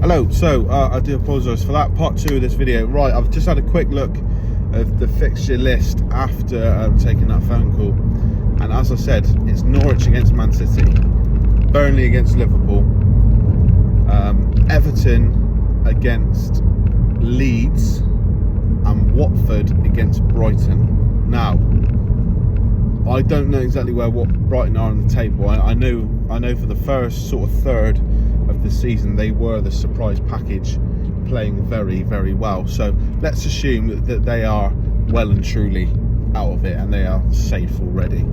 Hello, so I do apologise for that, part 2 of this video. Right, I've just had a quick look of the fixture list after taking that phone call, and as I said, it's Norwich against Man City, Burnley against Liverpool, Everton against Leeds, and Watford against Brighton. Now, I don't know exactly where Brighton are on the table. I know for the first sort of third of the season they were the surprise package, playing very, very well. So let's assume that they are well and truly out of it and they are safe already.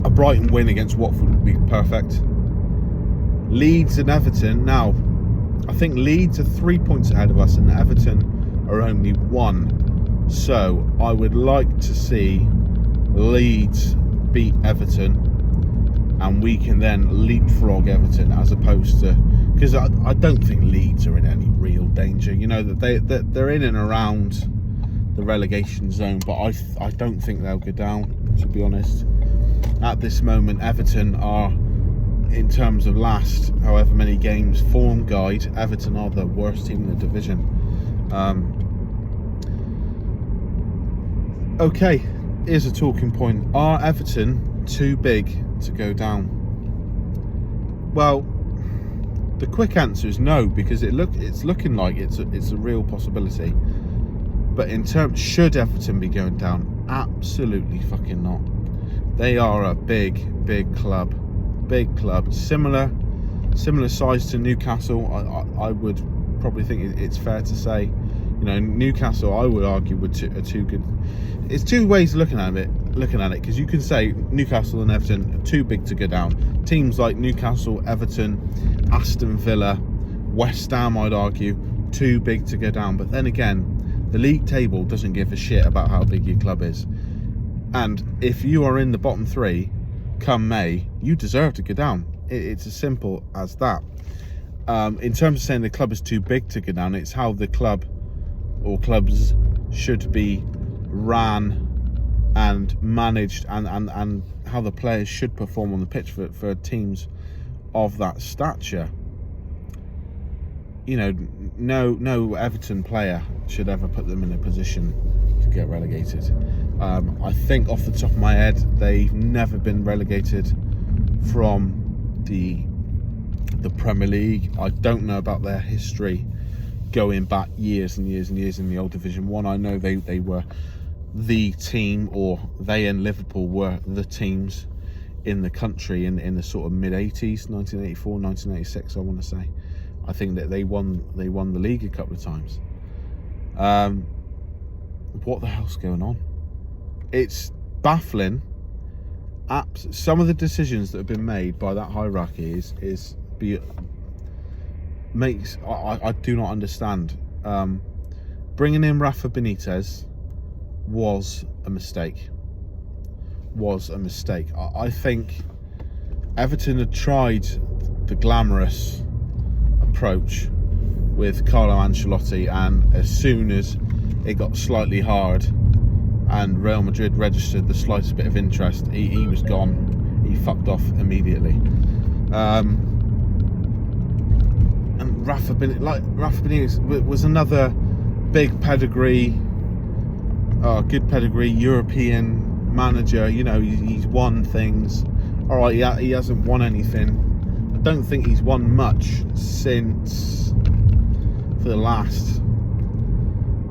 A Brighton win against Watford would be perfect. Leeds and Everton. Now, I think Leeds are 3 points ahead of us and Everton are only 1. So I would like to see Leeds beat Everton, and we can then leapfrog Everton, as opposed to, because I don't think Leeds are in any real danger. You know, that they're in and around the relegation zone, but I don't think they'll go down, to be honest. At this moment, Everton are, in terms of last however many games form guide, Everton are the worst team in the division. Okay, here's a talking point. Are Everton too big to go down? Well, the quick answer is no, because it's looking like it's a real possibility. But in terms, should Everton be going down? Absolutely fucking not. They are a big club, similar size to Newcastle. I would probably think it's fair to say, you know, Newcastle, I would argue, are too good. It's two ways of looking at it, because you can say Newcastle and Everton are too big to go down. Teams like Newcastle, Everton, Aston Villa, West Ham, I'd argue, too big to go down. But then again, the league table doesn't give a shit about how big your club is. And if you are in the bottom 3 come May, you deserve to go down. It's as simple as that. In terms of saying the club is too big to go down, it's how the club or clubs should be ran and managed, and how the players should perform on the pitch for teams of that stature. You know, no Everton player should ever put them in a position to get relegated. I think off the top of my head, they've never been relegated from the Premier League. I don't know about their history going back years and years and years in the old Division 1. I know they were the team, or they and Liverpool were the teams in the country in the sort of mid-80s, 1984, 1986, I want to say. I think that they won the league a couple of times. What the hell's going on? It's baffling. Some of the decisions that have been made by that hierarchy I do not understand. Bringing in Rafa Benitez was a mistake. I think Everton had tried the glamorous approach with Carlo Ancelotti, and as soon as it got slightly hard and Real Madrid registered the slightest bit of interest, he was gone. He fucked off immediately. And Rafa Benitez was another big pedigree, good pedigree European manager. You know, he's won things. All right, he hasn't won anything. I don't think he's won much since, for the last,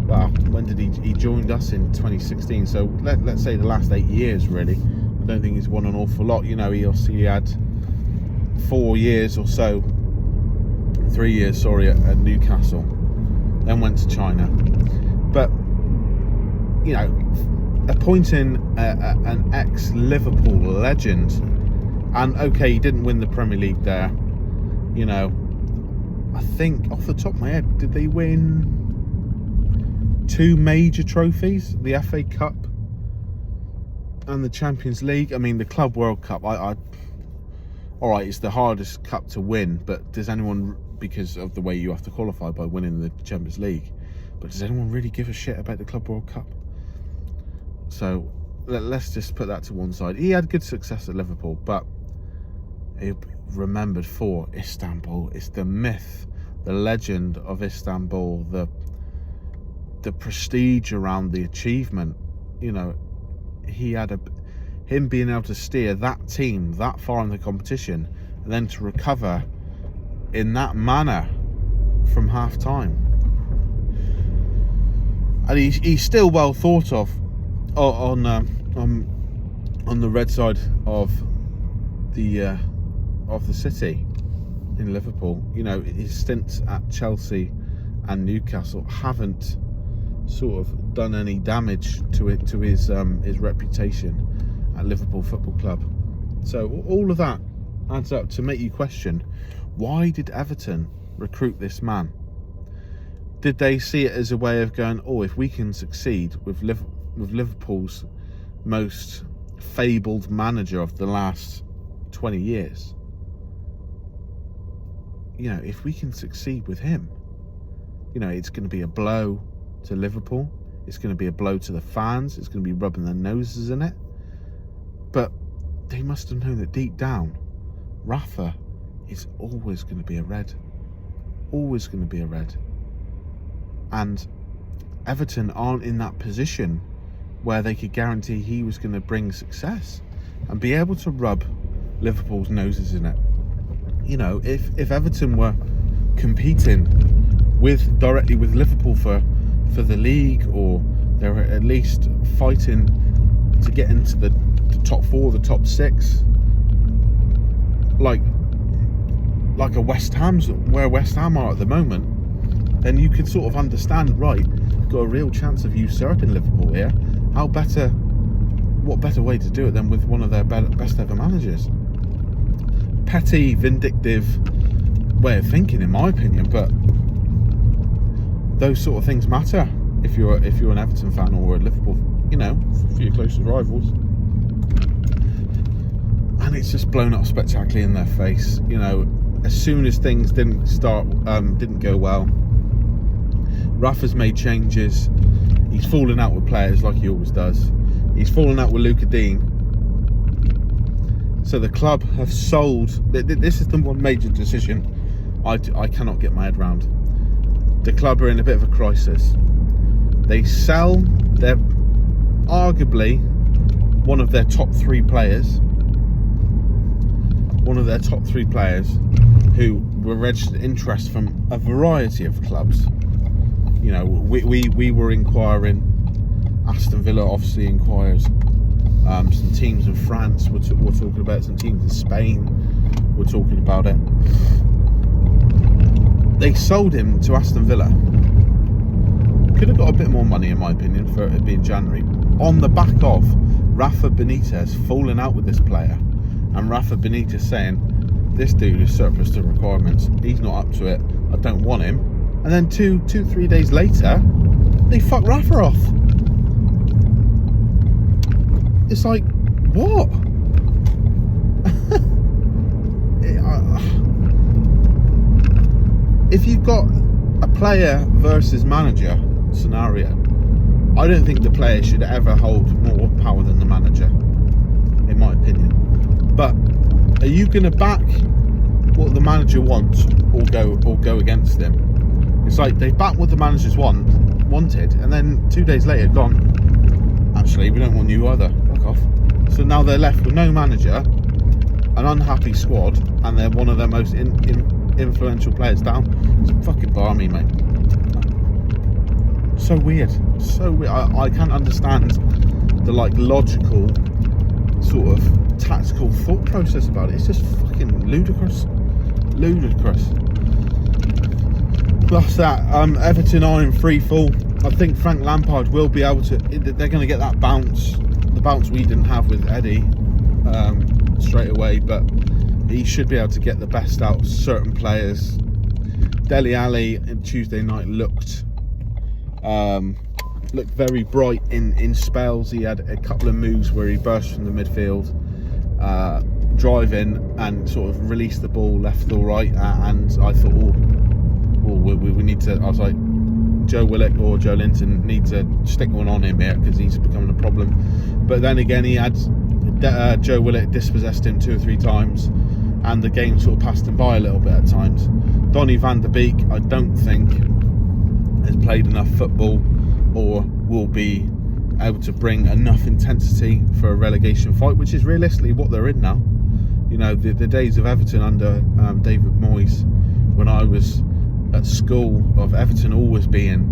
well, when did he joined us in 2016? So let's say the last 8 years, really. I don't think he's won an awful lot. You know, he had 4 years or so, 3 years, sorry, at Newcastle, then went to China. But, you know, appointing an ex-Liverpool legend, and okay, he didn't win the Premier League there. You know, I think off the top of my head, did they win 2 major trophies? The FA Cup and the Champions League. I mean, the Club World Cup, all right, it's the hardest cup to win, but does anyone, because of the way you have to qualify by winning the Champions League, but does anyone really give a shit about the Club World Cup? So let's just put that to one side. He had good success at Liverpool, but he'll be remembered for Istanbul. It's the myth, the legend of Istanbul, the prestige around the achievement. You know, him being able to steer that team that far in the competition, and then to recover in that manner from half time. And he's still well thought of on the red side of the city in Liverpool. You know, his stints at Chelsea and Newcastle haven't sort of done any damage to his reputation at Liverpool Football Club. So all of that adds up to make you question, why did Everton recruit this man? Did they see it as a way of going, oh, if we can succeed with Liverpool's most fabled manager of the last 20 years, you know, if we can succeed with him, you know, it's going to be a blow to Liverpool, it's going to be a blow to the fans, it's going to be rubbing their noses in it. But they must have known that deep down, Rafa is always going to be a red. Always going to be a red. And Everton aren't in that position where they could guarantee he was going to bring success and be able to rub Liverpool's noses in it. You know, if Everton were competing directly with Liverpool for the league, or they were at least fighting to get into the top 4, the top 6, like a West Ham's, where West Ham are at the moment, then you could sort of understand, right, you've got a real chance of usurping Liverpool here. What better way to do it than with one of their best ever managers? Petty, vindictive way of thinking, in my opinion, but those sort of things matter if you're an Everton fan or a Liverpool, you know, for your closest rivals. And it's just blown up spectacularly in their face. You know, as soon as things didn't go well, Rafa's made changes. He's fallen out with players like he always does. He's fallen out with Luka Dean. So the club have sold. This is the one major decision I cannot get my head around. The club are in a bit of a crisis. They sell their arguably one of their top 3 players. One of their top 3 players who were registered interest from a variety of clubs. You know, we were inquiring. Aston Villa obviously inquires. Some teams in France were talking about it. Some teams in Spain were talking about it. They sold him to Aston Villa. Could have got a bit more money, in my opinion, for it being January. On the back of Rafa Benitez falling out with this player, and Rafa Benitez saying, this dude is surplus to requirements, he's not up to it, I don't want him. And then 3 days later, they fuck Rafa off. It's like, what? If you've got a player versus manager scenario, I don't think the player should ever hold more power than the manager, in my opinion. But are you going to back what the manager wants or go against them? It's like they backed what the managers wanted, and then 2 days later gone, actually, we don't want you either, fuck off. So now they're left with no manager, an unhappy squad, and they're one of their most influential players down. It's fucking barmy, mate. So weird. I can't understand the logical sort of tactical thought process about it. It's just fucking ludicrous. Plus that, Everton are in free fall. I think Frank Lampard will be able to. They're going to get that bounce, the bounce we didn't have with Eddie straight away. But he should be able to get the best out of certain players. Dele Alli on Tuesday night looked very bright in spells. He had a couple of moves where he burst from the midfield, drive in and sort of release the ball left or right, and I thought, we need to. I was like, Joe Willock or Joe Linton need to stick one on him here because he's becoming a problem. But then again, he had Joe Willock dispossessed him 2 or 3 times, and the game sort of passed him by a little bit at times. Donny van der Beek, I don't think has played enough football or will be able to bring enough intensity for a relegation fight, which is realistically what they're in now. You know, the days of Everton under David Moyes, when I was at school, of Everton always being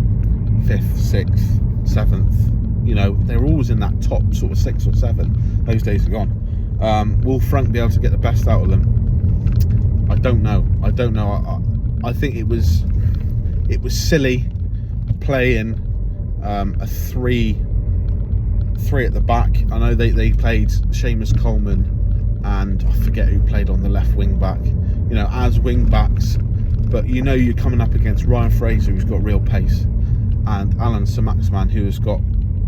5th, 6th, 7th, you know, they were always in that top sort of 6 or 7. Those days are gone. Will Frank be able to get the best out of them? I don't know. I think it was silly playing a 3 at the back. I know they played Seamus Coleman and I forget who played on the left wing back, you know, as wing backs, but you know you're coming up against Ryan Fraser, who's got real pace, and Alan Saint-Maximin, who has got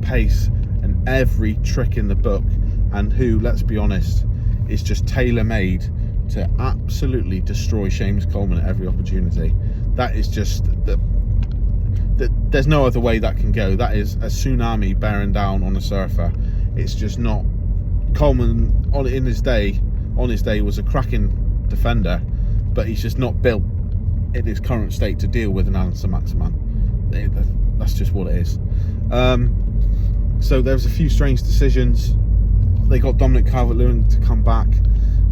pace and every trick in the book, and who, let's be honest, is just tailor-made to absolutely destroy Seamus Coleman at every opportunity. That is just there's no other way that can go. That is a tsunami bearing down on a surfer. It's just not. Coleman on his day was a cracking defender, but he's just not built in his current state to deal with an Alan Saint-Maximin. That's just what it is. So there's a few strange decisions. They got Dominic Calvert-Lewin to come back.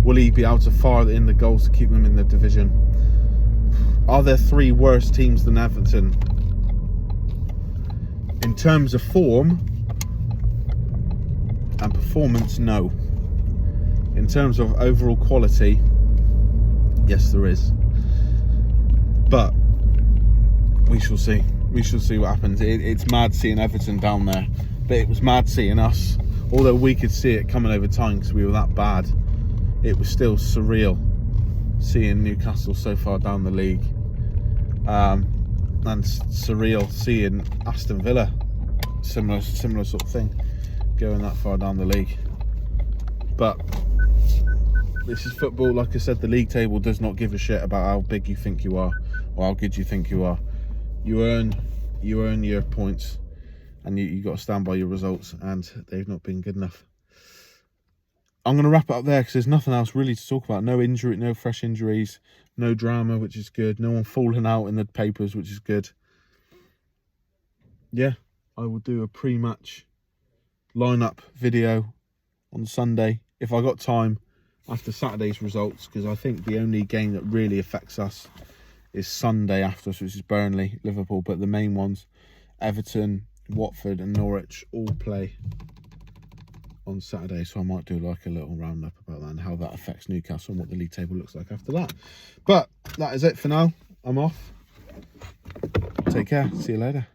Will he be able to fire in the goals to keep them in the division? Are there 3 worse teams than Everton? In terms of form and performance, no. In terms of overall quality, yes, there is. But we shall see. We shall see what happens. It's mad seeing Everton down there, but it was mad seeing us. Although we could see it coming over time because we were that bad, it was still surreal seeing Newcastle so far down the league, and surreal seeing Aston Villa, similar sort of thing, going that far down the league. But this is football. Like I said, the league table does not give a shit about how big you think you are or how good you think you are. You earn your points, and you got to stand by your results, and they've not been good enough. I'm going to wrap it up there because there's nothing else really to talk about. No fresh injuries, no drama, which is good. No one falling out in the papers, which is good. Yeah, I will do a pre-match lineup video on Sunday if I got time after Saturday's results, because I think the only game that really affects us is Sunday after us, which is Burnley, Liverpool. But the main ones, Everton, Watford and Norwich, all play on Saturday, so I might do like a little roundup about that and how that affects Newcastle and what the league table looks like after that. But that is it for now. I'm off. Take care. See you later.